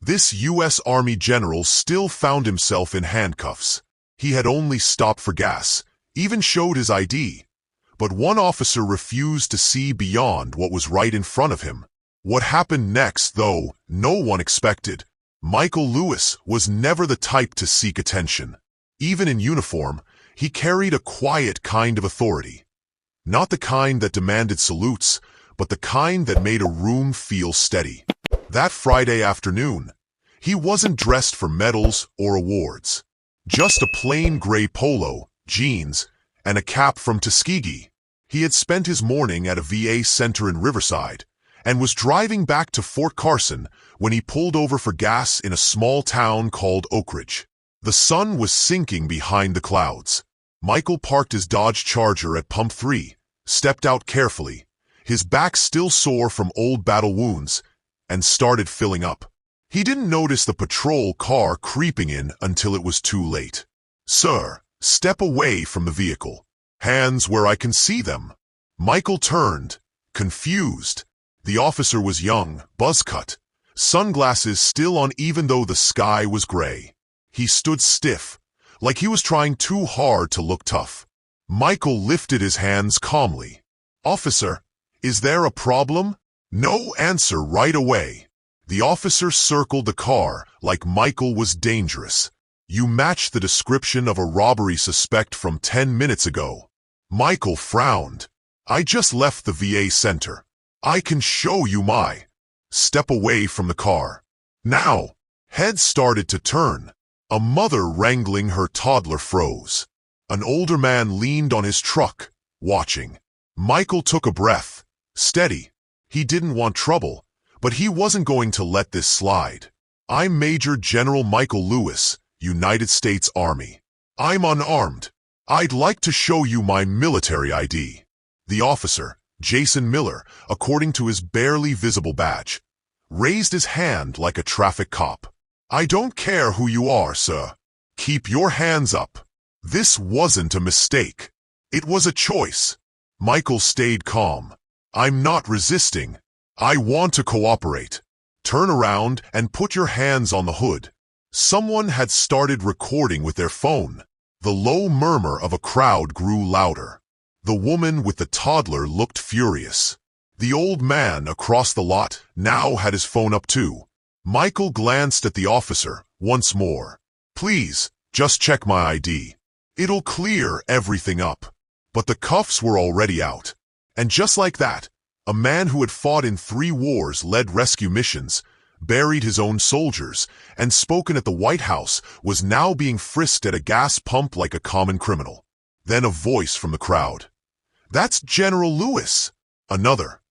This U.S. Army general still found himself in handcuffs. He had only stopped for gas, even showed his ID. But one officer refused to see beyond what was right in front of him. What happened next, though, no one expected. Michael Lewis was never the type to seek attention. Even in uniform, he carried a quiet kind of authority. Not the kind that demanded salutes, but the kind that made a room feel steady. That Friday afternoon, he wasn't dressed for medals or awards. Just a plain gray polo, jeans, and a cap from Tuskegee. He had spent his morning at a VA center in Riverside and was driving back to Fort Carson when he pulled over for gas in a small town called Oak Ridge. The sun was sinking behind the clouds. Michael parked his Dodge Charger at Pump 3, stepped out carefully, his back still sore from old battle wounds, and started filling up. He didn't notice the patrol car creeping in until it was too late. "Sir, step away from the vehicle. Hands where I can see them." Michael turned, confused. The officer was young, buzz-cut, sunglasses still on even though the sky was gray. He stood stiff, like he was trying too hard to look tough. Michael lifted his hands calmly. "Officer, is there a problem?" No answer right away. The officer circled the car like Michael was dangerous. "You match the description of a robbery suspect from 10 minutes ago." Michael frowned. "I just left the VA center. I can show you my." "Step away from the car. Now." Heads started to turn. A mother wrangling her toddler froze. An older man leaned on his truck, watching. Michael took a breath. Steady. He didn't want trouble, but he wasn't going to let this slide. "I'm Major General Michael Lewis, United States Army. I'm unarmed. I'd like to show you my military ID." The officer, Jason Miller, according to his barely visible badge, raised his hand like a traffic cop. "I don't care who you are, sir. Keep your hands up." This wasn't a mistake. It was a choice. Michael stayed calm. "I'm not resisting. I want to cooperate. Turn around and put your hands on the hood." Someone had started recording with their phone. The low murmur of a crowd grew louder. The woman with the toddler looked furious. The old man across the lot now had his phone up too. Michael glanced at the officer once more. "Please, just check my ID. It'll clear everything up." But the cuffs were already out. And just like that, a man who had fought in 3 wars, led rescue missions, buried his own soldiers, and spoken at the White House was now being frisked at a gas pump like a common criminal. Then a voice from the crowd. "That's General Lewis." Another.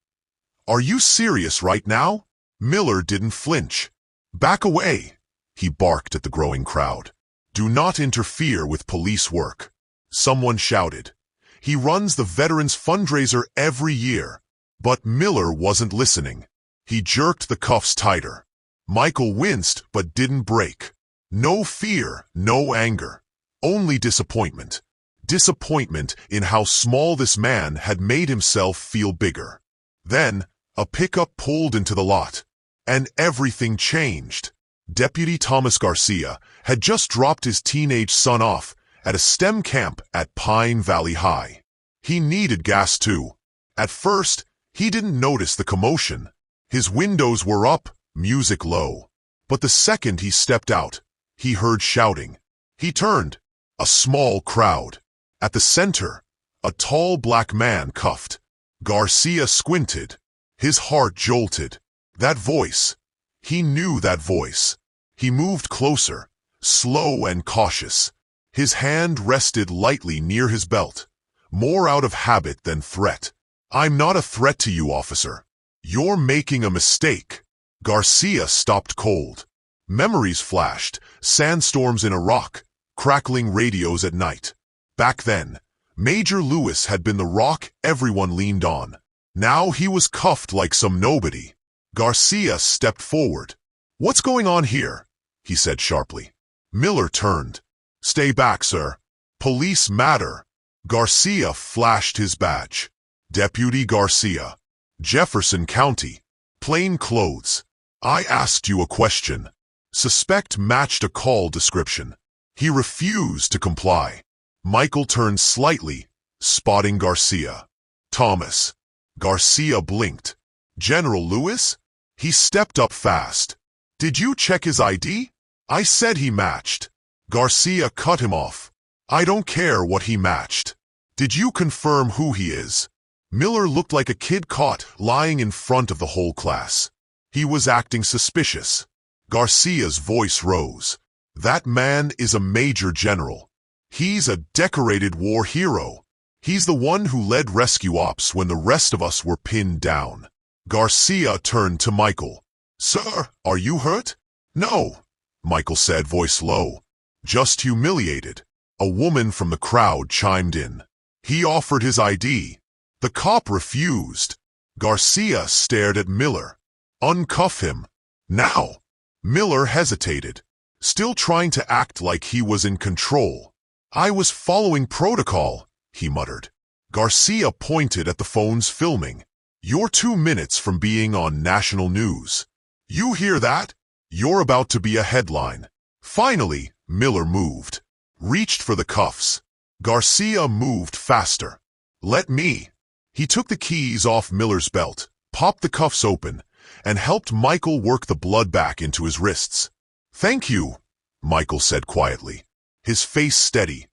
"Are you serious right now?" Miller didn't flinch. "Back away," he barked at the growing crowd. "Do not interfere with police work." Someone shouted. "He runs the Veterans Fundraiser every year." But Miller wasn't listening. He jerked the cuffs tighter. Michael winced but didn't break. No fear, no anger. Only disappointment. Disappointment in how small this man had made himself feel bigger. Then, a pickup pulled into the lot. And everything changed. Deputy Thomas Garcia had just dropped his teenage son off at a STEM camp at Pine Valley High. He needed gas too. At first, he didn't notice the commotion. His windows were up, music low. But the second he stepped out, he heard shouting. He turned. A small crowd. At the center, a tall black man cuffed. Garcia squinted. His heart jolted. That voice. He knew that voice. He moved closer, slow and cautious. His hand rested lightly near his belt, more out of habit than threat. "I'm not a threat to you, officer. You're making a mistake." Garcia stopped cold. Memories flashed, sandstorms in Iraq, crackling radios at night. Back then, Major Lewis had been the rock everyone leaned on. Now he was cuffed like some nobody. Garcia stepped forward. "What's going on here?" he said sharply. Miller turned. "Stay back, sir. Police matter." Garcia flashed his badge. Deputy Garcia. Jefferson County. Plain clothes. "I asked you a question." Suspect matched a call description. He refused to comply. Michael turned slightly, spotting Garcia. Thomas. Garcia blinked. General Lewis? He stepped up fast. Did you check his ID? I said he matched. Garcia cut him off. I don't care what he matched. Did you confirm who he is? Miller looked like a kid caught lying in front of the whole class. He was acting suspicious. Garcia's voice rose. That man is a major general. He's a decorated war hero. He's the one who led rescue ops when the rest of us were pinned down. Garcia turned to Michael. Sir, are you hurt? No, Michael said, voice low. Just humiliated. A woman from the crowd chimed in. He offered his ID. The cop refused. Garcia stared at Miller. Uncuff him. Now. Miller hesitated, still trying to act like he was in control. I was following protocol, he muttered. Garcia pointed at the phones filming. You're 2 minutes from being on national news. You hear that? You're about to be a headline. Finally, Miller moved. Reached for the cuffs. Garcia moved faster. Let me. He took the keys off Miller's belt, popped the cuffs open, and helped Michael work the blood back into his wrists. Thank you, Michael said quietly, his face steady,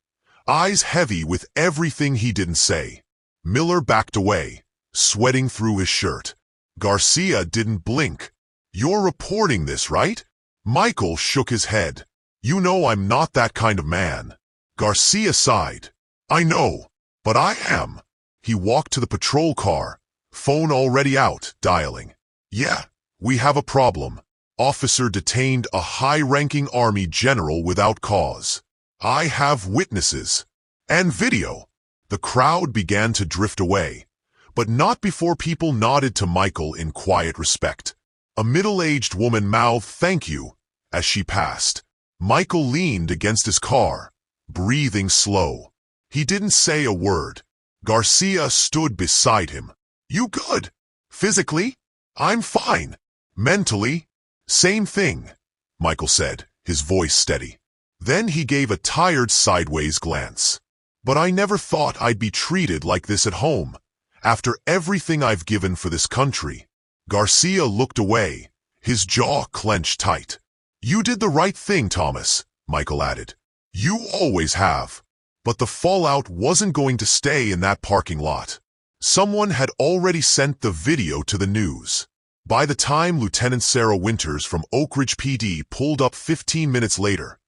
eyes heavy with everything he didn't say. Miller backed away, sweating through his shirt. Garcia didn't blink. You're reporting this, right? Michael shook his head. You know I'm not that kind of man. Garcia sighed. I know, but I am. He walked to the patrol car, phone already out, dialing. Yeah, we have a problem. Officer detained a high-ranking army general without cause. I have witnesses. And video. The crowd began to drift away, but not before people nodded to Michael in quiet respect. A middle-aged woman mouthed thank you as she passed. Michael leaned against his car, breathing slow. He didn't say a word. Garcia stood beside him. You good? Physically? I'm fine. Mentally? Same thing, Michael said, his voice steady. Then he gave a tired sideways glance. But I never thought I'd be treated like this at home, after everything I've given for this country. Garcia looked away, his jaw clenched tight. You did the right thing, Thomas, Michael added. You always have. But the fallout wasn't going to stay in that parking lot. Someone had already sent the video to the news. By the time Lieutenant Sarah Winters from Oak Ridge PD pulled up 15 minutes later,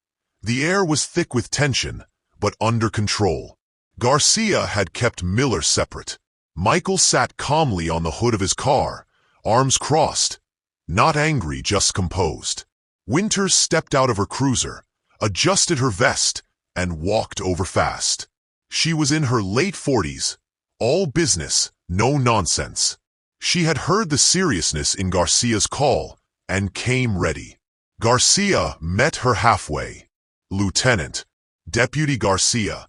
the air was thick with tension, but under control. Garcia had kept Miller separate. Michael sat calmly on the hood of his car, arms crossed, not angry, just composed. Winters stepped out of her cruiser, adjusted her vest, and walked over fast. She was in her late 40s, all business, no nonsense. She had heard the seriousness in Garcia's call and came ready. Garcia met her halfway. Lieutenant, Deputy Garcia.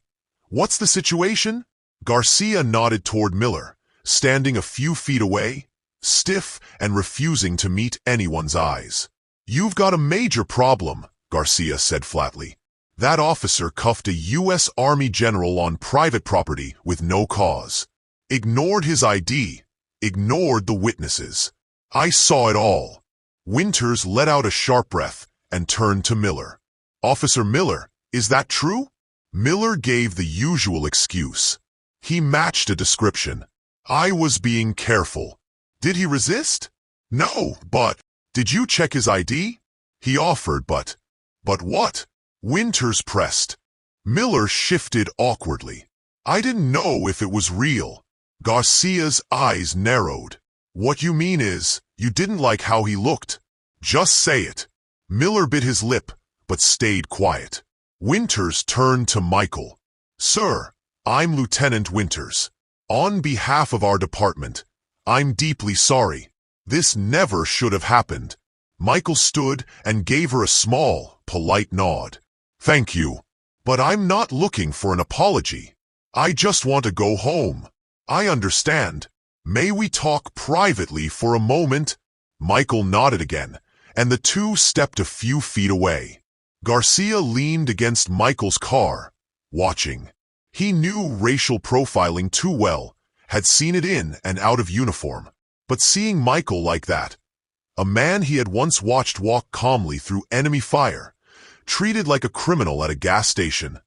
What's the situation? Garcia nodded toward Miller, standing a few feet away, stiff and refusing to meet anyone's eyes. You've got a major problem, Garcia said flatly. That officer cuffed a U.S. Army general on private property with no cause. Ignored his ID. Ignored the witnesses. I saw it all. Winters let out a sharp breath and turned to Miller. Officer Miller, is that true? Miller gave the usual excuse. He matched a description. I was being careful. Did he resist? No, but... Did you check his ID? He offered, but what? Winters pressed. Miller shifted awkwardly. I didn't know if it was real. Garcia's eyes narrowed. What you mean is, you didn't like how he looked. Just say it. Miller bit his lip, but stayed quiet. Winters turned to Michael. Sir, I'm Lieutenant Winters. On behalf of our department, I'm deeply sorry. This never should have happened. Michael stood and gave her a small, polite nod. Thank you. But I'm not looking for an apology. I just want to go home. I understand. May we talk privately for a moment? Michael nodded again, and the two stepped a few feet away. Garcia leaned against Michael's car, watching. He knew racial profiling too well, had seen it in and out of uniform. But seeing Michael like that, a man he had once watched walk calmly through enemy fire, treated like a criminal at a gas station,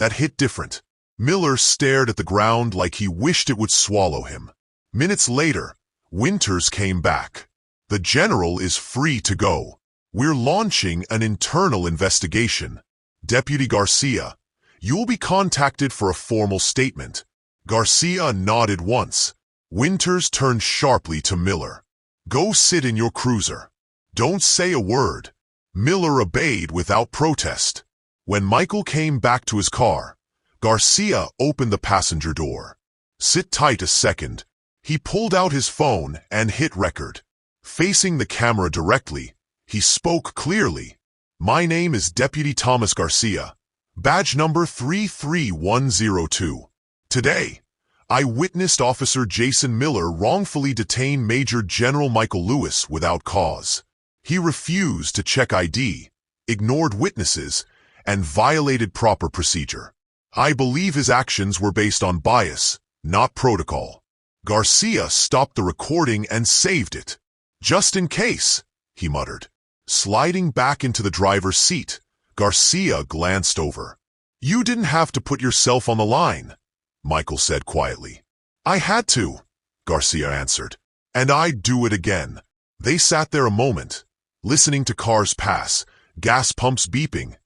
that hit different. Miller stared at the ground like he wished it would swallow him. Minutes later, Winters came back. The general is free to go. We're launching an internal investigation. Deputy Garcia, you'll be contacted for a formal statement. Garcia nodded once. Winters turned sharply to Miller. Go sit in your cruiser. Don't say a word. Miller obeyed without protest. When Michael came back to his car, Garcia opened the passenger door. Sit tight a second. He pulled out his phone and hit record. Facing the camera directly, he spoke clearly. My name is Deputy Thomas Garcia, badge number 33102. Today, I witnessed Officer Jason Miller wrongfully detain Major General Michael Lewis without cause. He refused to check ID, ignored witnesses, and violated proper procedure. I believe his actions were based on bias, not protocol. Garcia stopped the recording and saved it. Just in case, he muttered. Sliding back into the driver's seat, Garcia glanced over. You didn't have to put yourself on the line, Michael said quietly. I had to, Garcia answered. And I'd do it again. They sat there a moment, listening to cars pass, gas pumps beeping,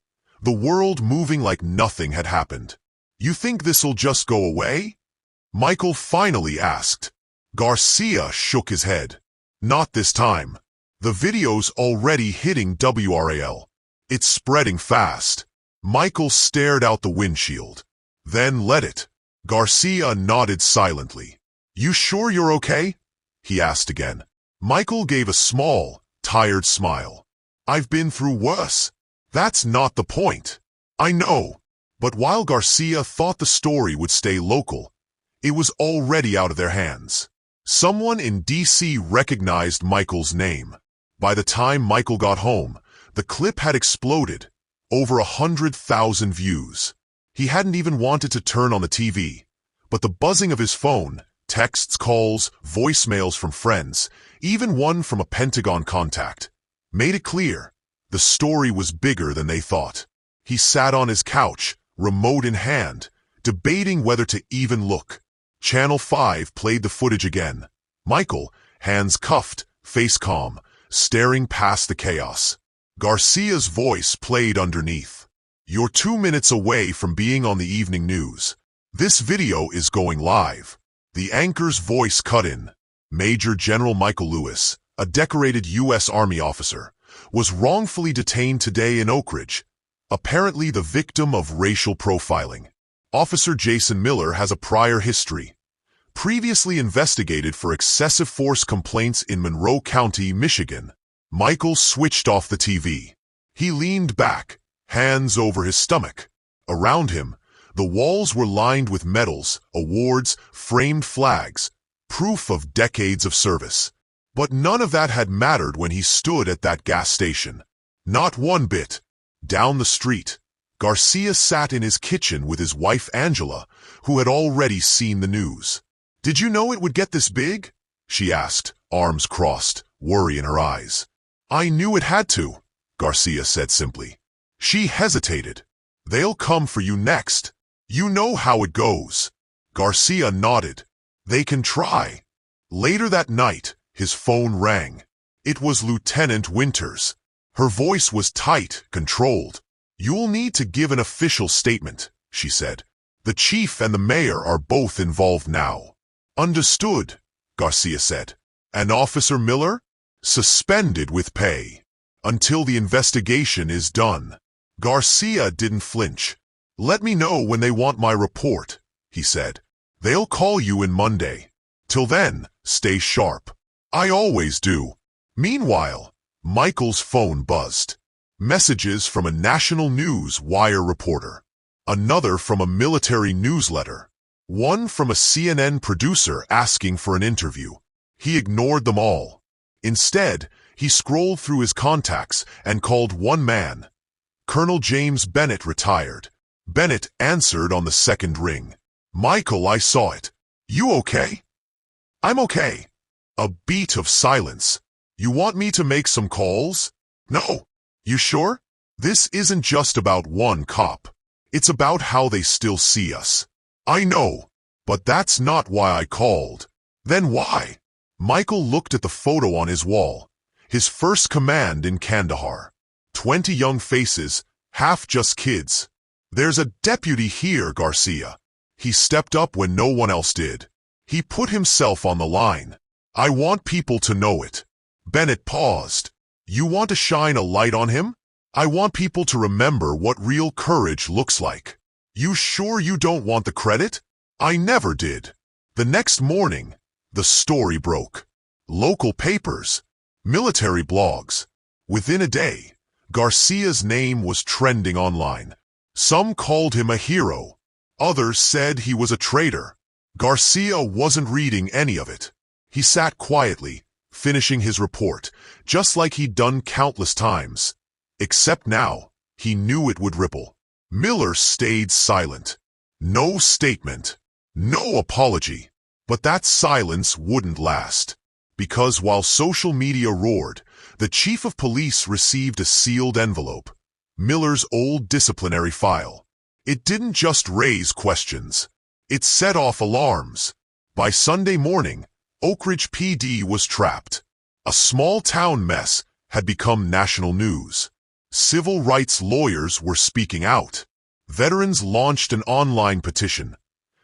the world moving like nothing had happened. You think this'll just go away? Michael finally asked. Garcia shook his head. Not this time. The video's already hitting WRAL. It's spreading fast. Michael stared out the windshield. Then let it. Garcia nodded silently. You sure you're okay? He asked again. Michael gave a small, tired smile. I've been through worse. That's not the point. I know. But while Garcia thought the story would stay local, it was already out of their hands. Someone in D.C. recognized Michael's name. By the time Michael got home, the clip had exploded, over 100,000 views. He hadn't even wanted to turn on the TV, but the buzzing of his phone, texts, calls, voicemails from friends, even one from a Pentagon contact, made it clear the story was bigger than they thought. He sat on his couch, remote in hand, debating whether to even look. Channel 5 played the footage again. Michael, hands cuffed, face calm, staring past the chaos. Garcia's voice played underneath. You're 2 minutes away from being on the evening news. This video is going live. The anchor's voice cut in. Major General Michael Lewis, a decorated U.S. Army officer, was wrongfully detained today in Oak Ridge, apparently the victim of racial profiling. Officer Jason Miller has a prior history. Previously investigated for excessive force complaints in Monroe County, Michigan. Michael switched off the TV. He leaned back, hands over his stomach. Around him, the walls were lined with medals, awards, framed flags, proof of decades of service. But none of that had mattered when he stood at that gas station. Not one bit. Down the street, Garcia sat in his kitchen with his wife Angela, who had already seen the news. Did you know it would get this big? She asked, arms crossed, worry in her eyes. I knew it had to, Garcia said simply. She hesitated. They'll come for you next. You know how it goes. Garcia nodded. They can try. Later that night, his phone rang. It was Lieutenant Winters. Her voice was tight, controlled. You'll need to give an official statement, she said. The chief and the mayor are both involved now. Understood, Garcia said. And Officer Miller? Suspended with pay. Until the investigation is done. Garcia didn't flinch. Let me know when they want my report, he said. They'll call you in Monday. Till then, stay sharp. I always do. Meanwhile, Michael's phone buzzed. Messages from a national news wire reporter. Another from a military newsletter. One from a CNN producer asking for an interview. He ignored them all. Instead, He scrolled through his contacts and called one man. Colonel James Bennett, retired. Bennett answered on the second ring. "Michael, I saw it. You okay?" "I'm okay." A beat of silence. "You want me to make some calls?" "No." "You sure? This isn't just about one cop. It's about how they still see us." "I know, but that's not why I called." "Then why?" Michael looked at the photo on his wall. His first command in Kandahar. 20 young faces, half just kids. "There's a deputy here, Garcia." He stepped up when no one else did. He put himself on the line. "I want people to know it." Bennett paused. "You want to shine a light on him?" "I want people to remember what real courage looks like." "You sure you don't want the credit?" "I never did." The next morning, the story broke. Local papers, military blogs. Within a day, Garcia's name was trending online. Some called him a hero. Others said he was a traitor. Garcia wasn't reading any of it. He sat quietly, finishing his report, just like he'd done countless times. Except now, he knew it would ripple. Miller stayed silent. No statement. No apology. But that silence wouldn't last. Because while social media roared, the chief of police received a sealed envelope. Miller's old disciplinary file. It didn't just raise questions. It set off alarms. By Sunday morning, Oak Ridge PD was trapped. A small-town mess had become national news. Civil rights lawyers were speaking out. Veterans launched an online petition.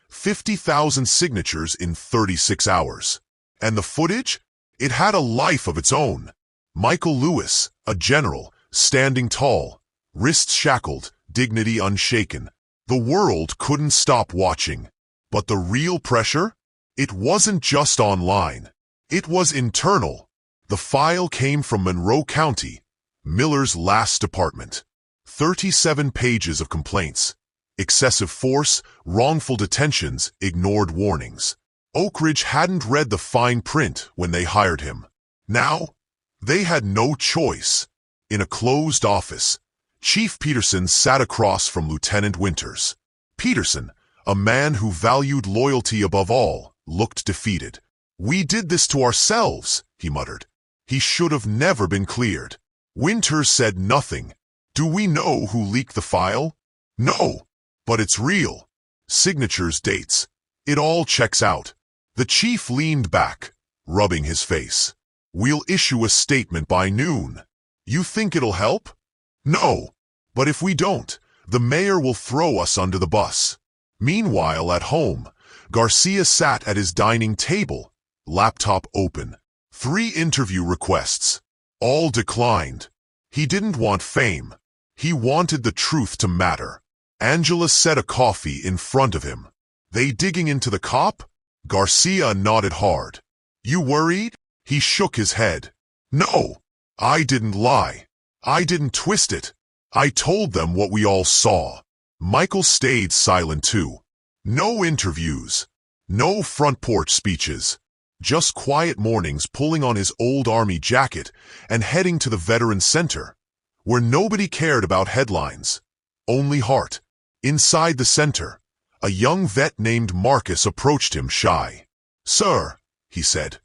50,000 signatures in 36 hours. And the footage? It had a life of its own. Michael Lewis, a general, standing tall, wrists shackled, dignity unshaken. The world couldn't stop watching. But the real pressure? It wasn't just online. It was internal. The file came from Monroe County, Miller's last department. 37 pages of complaints. Excessive force, wrongful detentions, ignored warnings. Oak Ridge hadn't read the fine print when they hired him. Now, they had no choice. In a closed office, Chief Peterson sat across from Lieutenant Winters. Peterson, a man who valued loyalty above all, looked defeated. "We did this to ourselves," he muttered. He should have never been cleared. Winters said nothing. "Do we know who leaked the file?" "No, but it's real. Signatures, dates. It all checks out." The chief leaned back, rubbing his face. "We'll issue a statement by noon. You think it'll help?" "No, but if we don't, the mayor will throw us under the bus." Meanwhile, at home, Garcia sat at his dining table, laptop open. 3 interview requests. All declined. He didn't want fame. He wanted the truth to matter. Angela set a coffee in front of him. "They digging into the cop?" Garcia nodded hard. "You worried?" He shook his head. "No, I didn't lie. I didn't twist it. I told them what we all saw." Michael stayed silent too. No interviews. No front porch speeches. Just quiet mornings pulling on his old army jacket and heading to the Veteran Center, where nobody cared about headlines. Only heart. Inside the center, a young vet named Marcus approached him shy. "Sir," he said,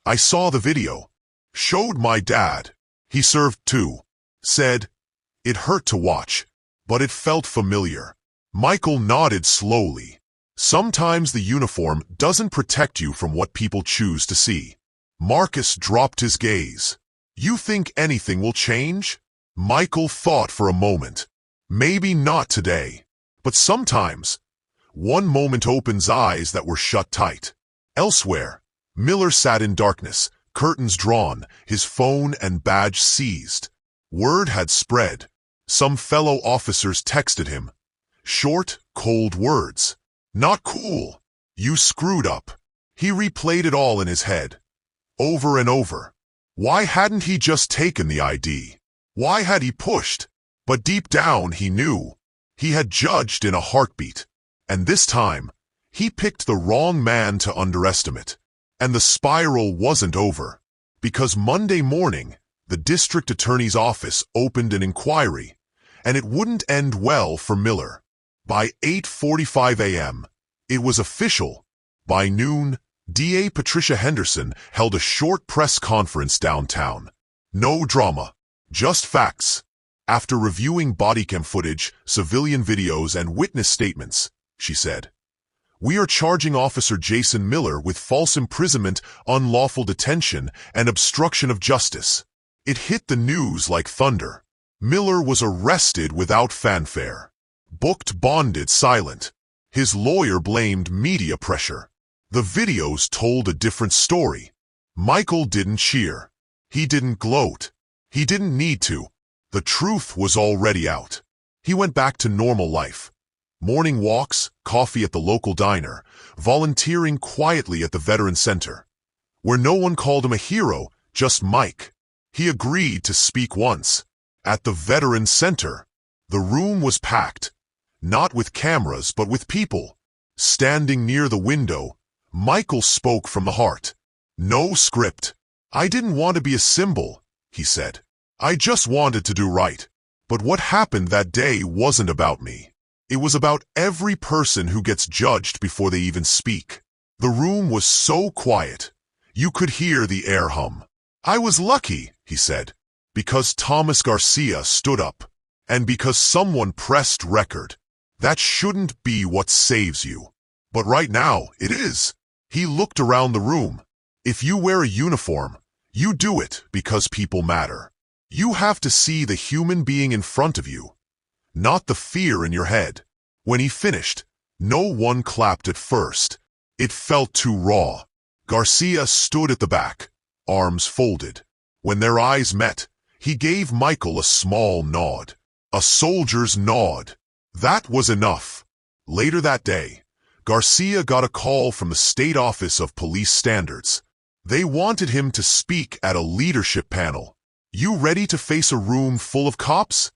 "I saw the video. Showed my dad. He served too." Said, "It hurt to watch, but it felt familiar." Michael nodded slowly. Sometimes the uniform doesn't protect you from what people choose to see. Marcus dropped his gaze. "You think anything will change?" Michael thought for a moment. Maybe not today, but sometimes. One moment opens eyes that were shut tight. Elsewhere, Miller sat in darkness, curtains drawn, his phone and badge seized. Word had spread. Some fellow officers texted him. Short, cold words. "Not cool. You screwed up." He replayed it all in his head. Over and over. Why hadn't he just taken the ID? Why had he pushed? But deep down he knew. He had judged in a heartbeat. And this time, he picked the wrong man to underestimate. And the spiral wasn't over. Because Monday morning, The district attorney's office opened an inquiry, and it wouldn't end well for Miller. By 8:45 a.m., it was official. By noon, DA Patricia Henderson held a short press conference downtown. No drama, just facts. After reviewing bodycam footage, civilian videos, and witness statements, she said, "We are charging Officer Jason Miller with false imprisonment, unlawful detention, and obstruction of justice." It hit the news like thunder. Miller was arrested without fanfare. Booked, bonded, silent. His lawyer blamed media pressure. The videos told a different story. Michael didn't cheer. He didn't gloat. He didn't need to. The truth was already out. He went back to normal life. Morning walks, coffee at the local diner, volunteering quietly at the Veteran Center, where no one called him a hero, just Mike. He agreed to speak once. At the Veteran Center, the room was packed, not with cameras but with people. Standing near the window, Michael spoke from the heart. No script. "I didn't want to be a symbol," he said. "I just wanted to do right. But what happened that day wasn't about me. It was about every person who gets judged before they even speak." The room was so quiet, you could hear the air hum. "I was lucky," he said, "because Thomas Garcia stood up, and because someone pressed record. That shouldn't be what saves you. But right now, it is." He looked around the room. If you wear a uniform, you do it because people matter. You have to see the human being in front of you, not the fear in your head. When he finished, no one clapped at first. It felt too raw. Garcia stood at the back, arms folded. When their eyes met, he gave Michael a small nod. A soldier's nod. That was enough. Later that day, Garcia got a call from the State Office of Police Standards. They wanted him to speak at a leadership panel. "You ready to face a room full of cops?"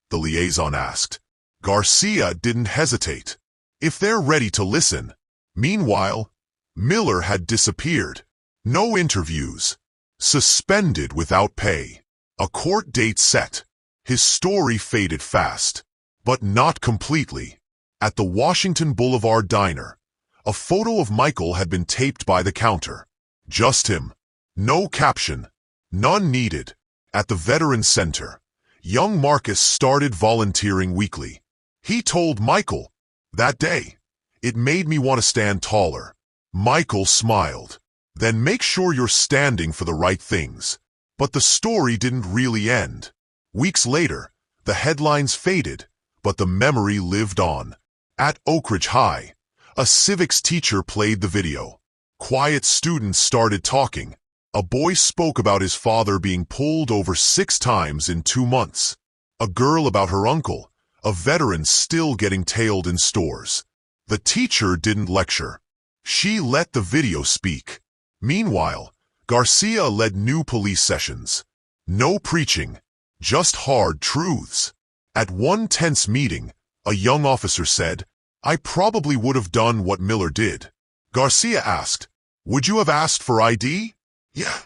the liaison asked. Garcia didn't hesitate. "If they're ready to listen." Meanwhile, Miller had disappeared. No interviews. Suspended without pay. A court date set. His story faded fast. But not completely. At the Washington Boulevard Diner, a photo of Michael had been taped by the counter. Just him. No caption. None needed. At the Veteran Center, young Marcus started volunteering weekly. He told Michael, "That day, it made me want to stand taller." Michael smiled. "Then make sure you're standing for the right things." But the story didn't really end. Weeks later, the headlines faded, but the memory lived on. At Oak Ridge High, a civics teacher played the video. Quiet students started talking. A boy spoke about his father being pulled over 6 times in 2 months. A girl about her uncle, a veteran still getting tailed in stores. The teacher didn't lecture. She let the video speak. Meanwhile, Garcia led new police sessions. No preaching, just hard truths. At one tense meeting, a young officer said, "I probably would have done what Miller did." Garcia asked, "Would you have asked for ID?" "Yeah."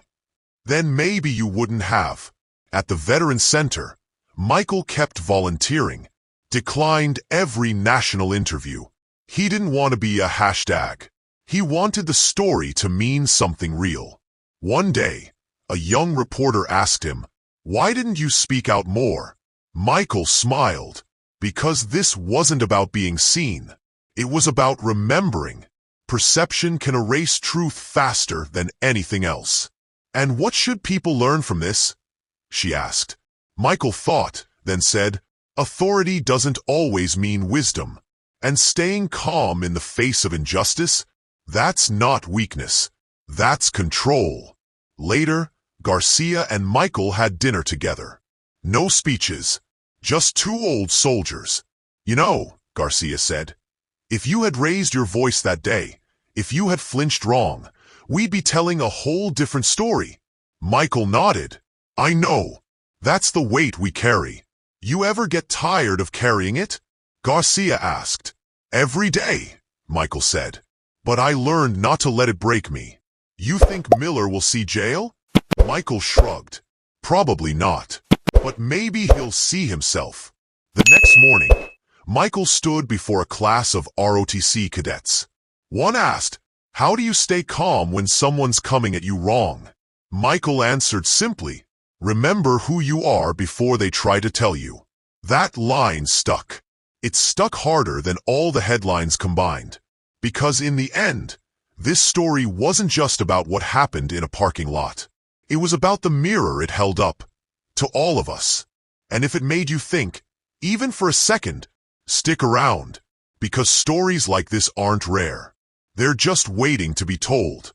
"Then maybe you wouldn't have." At the Veteran Center, Michael kept volunteering, declined every national interview. He didn't want to be a hashtag. He wanted the story to mean something real. One day, a young reporter asked him, "Why didn't you speak out more?" Michael smiled. "Because this wasn't about being seen. It was about remembering. Perception can erase truth faster than anything else." "And what should people learn from this?" she asked. Michael thought, then said, "Authority doesn't always mean wisdom. And staying calm in the face of injustice, that's not weakness. That's control." Later, Garcia and Michael had dinner together. No speeches, just 2 old soldiers. "You know," Garcia said, "if you had raised your voice that day, if you had flinched wrong, we'd be telling a whole different story." Michael nodded. "I know. That's the weight we carry." "You ever get tired of carrying it?" Garcia asked. "Every day," Michael said. "But I learned not to let it break me." "You think Miller will see jail?" Michael shrugged. Probably not. But maybe he'll see himself. The next morning, Michael stood before a class of ROTC cadets. One asked, "How do you stay calm when someone's coming at you wrong?" Michael answered simply, "Remember who you are before they try to tell you." That line stuck. It stuck harder than all the headlines combined. Because in the end, this story wasn't just about what happened in a parking lot. It was about the mirror it held up to all of us. And if it made you think, even for a second, stick around, because stories like this aren't rare. They're just waiting to be told.